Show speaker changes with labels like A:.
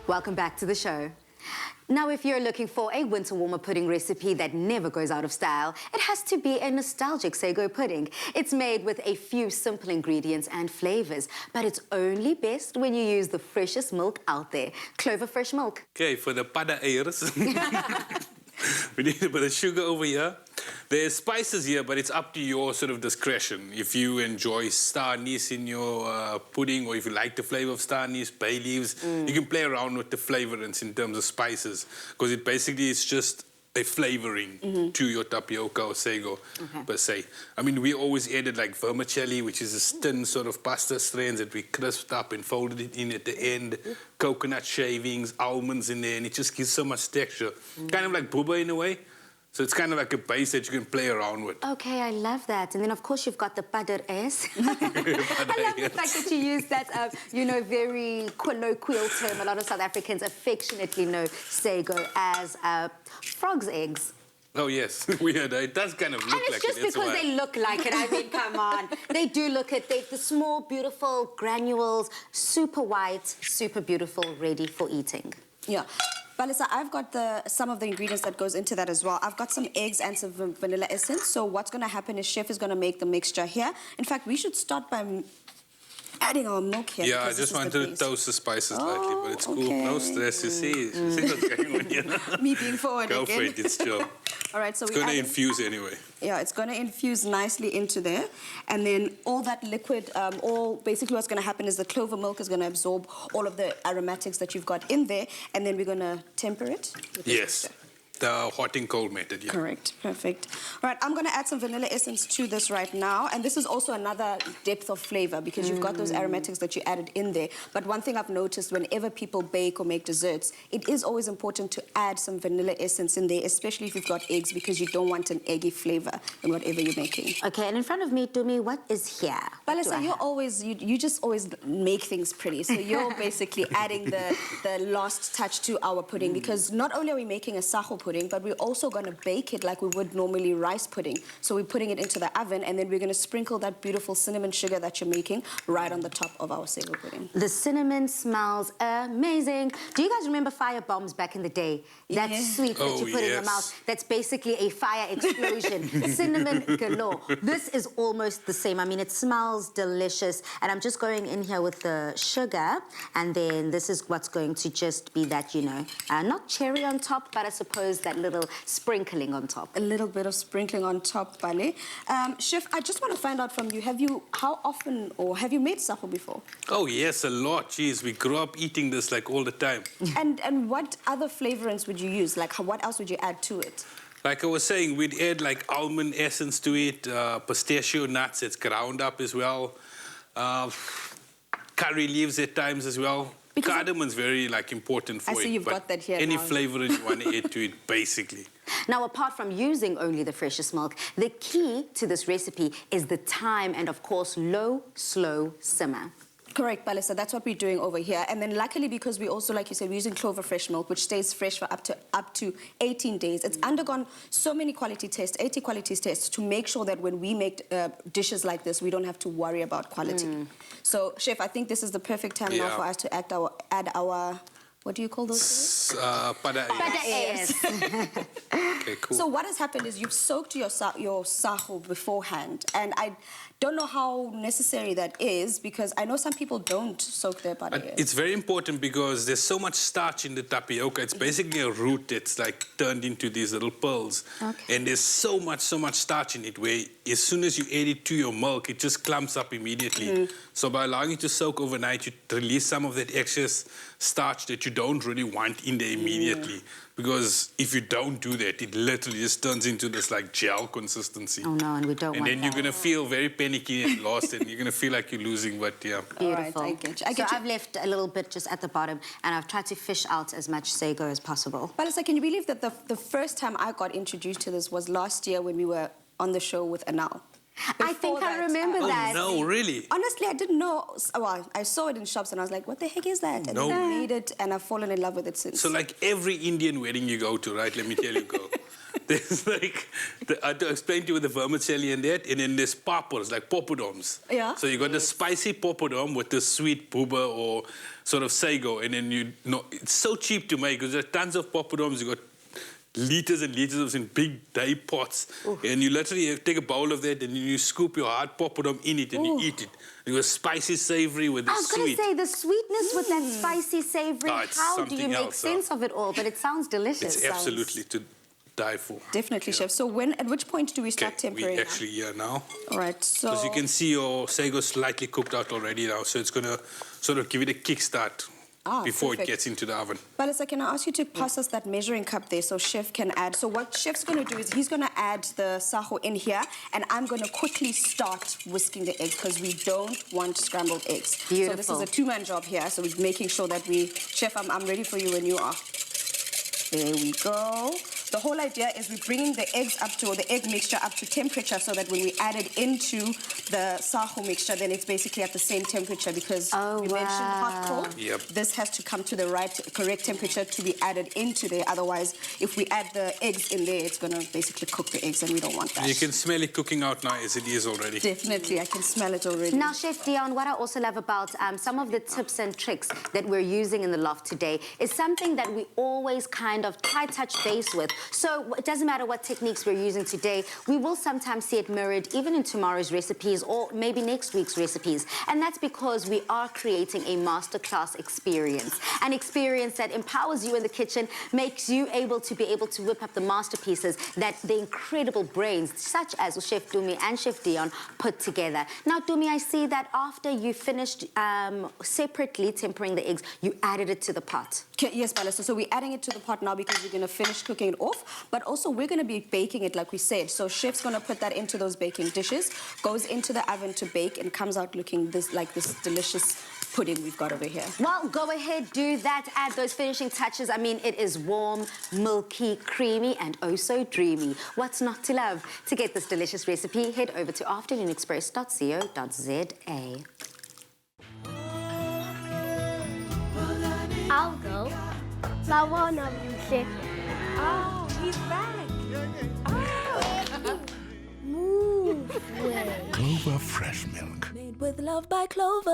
A: Welcome back to the show. Now, if you're looking for a winter warmer pudding recipe that never goes out of style, it has to be a nostalgic Sago pudding. It's made with a few simple ingredients and flavours, but it's only best when you use the freshest milk out there, Clover Fresh milk.
B: Okay, for the pada eiers, we need a bit of sugar over here. There's spices here, but it's up to your sort of discretion. If you enjoy star anise in your pudding, or if you like the flavour of star anise, bay leaves, you can play around with the flavourings in terms of spices, because it basically is just a flavouring to your tapioca or sago per se. I mean, we always added like vermicelli, which is a thin sort of pasta strands that we crisped up and folded it in at the end. Coconut shavings, almonds in there, and it just gives so much texture. Kind of like boba in a way. So it's kind of like a base that you can play around with.
A: Okay, I love that. And then, of course, you've got the flavours. I love the fact that you use that, you know, very colloquial term. A lot of South Africans affectionately know sago as frog's eggs.
B: Oh, yes. Weird. It does kind of look like it.
A: And it's just because they look like it. I mean, come on. They do look at the small, beautiful granules, super white, super beautiful, ready for eating.
C: Yeah. Balisa, I've got some of the ingredients that goes into that as well. I've got some eggs and some vanilla essence. So what's going to happen is Chef is going to make the mixture here. In fact, we should start by adding our milk here.
B: Yeah, I just wanted to toast the spices lightly, but it's cool.
C: Okay.
B: No stress, you see. You see what's going on here?
C: Me being forward
B: Go
C: again.
B: for it, it's chill.
C: All right, so
B: it's going to infuse anyway.
C: Yeah, it's going to infuse nicely into there. And then all that liquid, basically what's going to happen is the clover milk is going to absorb all of the aromatics that you've got in there. And then we're going to temper it with the mixture.
B: The hot and cold method, yeah.
C: Correct, perfect. All right, I'm going to add some vanilla essence to this right now. And this is also another depth of flavor because you've got those aromatics that you added in there. But one thing I've noticed whenever people bake or make desserts, it is always important to add some vanilla essence in there, especially if you've got eggs, because you don't want an eggy flavor in whatever you're making.
A: Okay, and in front of me, Dumi, what is here?
C: Balisa, you just always make things pretty. So you're basically adding the last touch to our pudding because not only are we making a sago pudding, but we're also going to bake it like we would normally rice pudding. So we're putting it into the oven, and then we're going to sprinkle that beautiful cinnamon sugar that you're making right on the top of our sago pudding.
A: The cinnamon smells amazing. Do you guys remember fire bombs back in the day? That sweet that you put in your mouth, that's basically a fire explosion. Cinnamon galore. This is almost the same. I mean, it smells delicious. And I'm just going in here with the sugar, and then this is what's going to just be that, you know, not cherry on top, but I suppose that little sprinkling on top.
C: A little bit of sprinkling on top, Bale. Chef, I just want to find out from you, how often, or have you made sago before?
B: Oh, yes, a lot. Jeez, we grew up eating this like all the time.
C: And what other flavorings would you use? Like, what else would you add to it?
B: Like I was saying, we'd add like almond essence to it, pistachio nuts, it's ground up as well, curry leaves at times as well. Cardamon's very like important for it.
C: I see you've got that here
B: any
C: now.
B: flavour you want to add to it, basically.
A: Now, apart from using only the freshest milk, the key to this recipe is the time and, of course, low, slow simmer.
C: Correct, Balisa. That's what we're doing over here. And then luckily, because we also, like you said, we're using Clover Fresh milk, which stays fresh for up to 18 days. It's undergone so many quality tests, 80 quality tests, to make sure that when we make dishes like this, we don't have to worry about quality. So, Chef, I think this is the perfect time now for us to add our what do you call those?
B: Pada
A: Pada
B: Okay, cool.
C: So what has happened is you've soaked your sago beforehand, and I don't know how necessary that is because I know some people don't soak their pada.
B: It's very important because there's so much starch in the tapioca. It's basically a root that's like turned into these little pearls.
A: Okay.
B: And there's so much starch in it where as soon as you add it to your milk, it just clumps up immediately. So by allowing it to soak overnight, you release some of that excess starch that you don't really want in there immediately. Because if you don't do that, it literally just turns into this like gel consistency.
A: Oh no, and we don't want that.
B: And then you're going to feel very panicky and lost, and you're going to feel like you're losing, but yeah.
A: Beautiful.
C: All right, I get you.
A: I've left a little bit just at the bottom, and I've tried to fish out as much sago as possible.
C: Balisa, can you believe that the first time I got introduced to this was last year when we were on the show with Anal?
A: I think I remember that.
B: Oh, no, really?
C: Honestly, I didn't know. Well, I saw it in shops and I was like, what the heck is that? And then I made it and I've fallen in love with it since.
B: So like every Indian wedding you go to, right? Let me tell you, girl. There's like, I explained to you with the vermicelli and that, and then there's poppers, like poppadoms.
C: Yeah.
B: So you got the spicy poppadom with the sweet booba or sort of sago, and then it's so cheap to make because there are tons of poppadoms. You got liters and liters of in big day pots, and you literally take a bowl of that, and you scoop your hard poppadom in it, and you eat it. It was spicy, savory with the
A: I was going
B: sweet.
A: to say, the sweetness with that spicy, savory,
B: it's
A: how do you
B: something
A: make
B: else,
A: sense of it all? But it sounds delicious.
B: It's absolutely to die for.
C: Definitely, chef. So at which point do we start tempering?
B: We actually here now.
C: All right, so...
B: Because you can see your sago slightly cooked out already now, so it's going to sort of give it a kickstart before
C: perfect.
B: it gets into the oven.
C: Balisa, can I ask you to pass us that measuring cup there so chef can add? So what chef's going to do is he's going to add the sago in here, and I'm going to quickly start whisking the eggs because we don't want scrambled eggs.
A: Beautiful.
C: So this is a two-man job here, so we're making sure that Chef, I'm ready for you when you are. There we go. The whole idea is we're bringing the eggs up to, or the egg mixture up to temperature so that when we add it into the sago mixture, then it's basically at the same temperature because we mentioned hot cold.
B: Yep.
C: This has to come to the correct temperature to be added into there. Otherwise, if we add the eggs in there, it's going to basically cook the eggs and we don't want that.
B: You can smell it cooking out now as it is already.
C: Definitely, I can smell it already.
A: Now, Chef Dion, what I also love about some of the tips and tricks that we're using in the loft today is something that we always kind of touch base with. So it doesn't matter what techniques we're using today, we will sometimes see it mirrored even in tomorrow's recipes or maybe next week's recipes. And that's because we are creating a masterclass experience. An experience that empowers you in the kitchen, makes you able to whip up the masterpieces that the incredible brains, such as Chef Dumi and Chef Dion, put together. Now, Dumi, I see that after you finished separately tempering the eggs, you added it to the pot.
C: Yes, Balisa. So we're adding it to the pot now because we're going to finish cooking it off, but also we're going to be baking it like we said. So chef's going to put that into those baking dishes, goes into the oven to bake, and comes out looking like this delicious pudding we've got over here.
A: Well, go ahead, do that, add those finishing touches. I mean, it is warm, milky, creamy, and oh so dreamy. What's not to love? To get this delicious recipe, head over to afternoonexpress.co.za.
D: I'll go. Lawana, you say.
E: Oh, he's back.
D: Oh. Move way.
F: Clover Fresh Milk.
E: Made with love by Clover.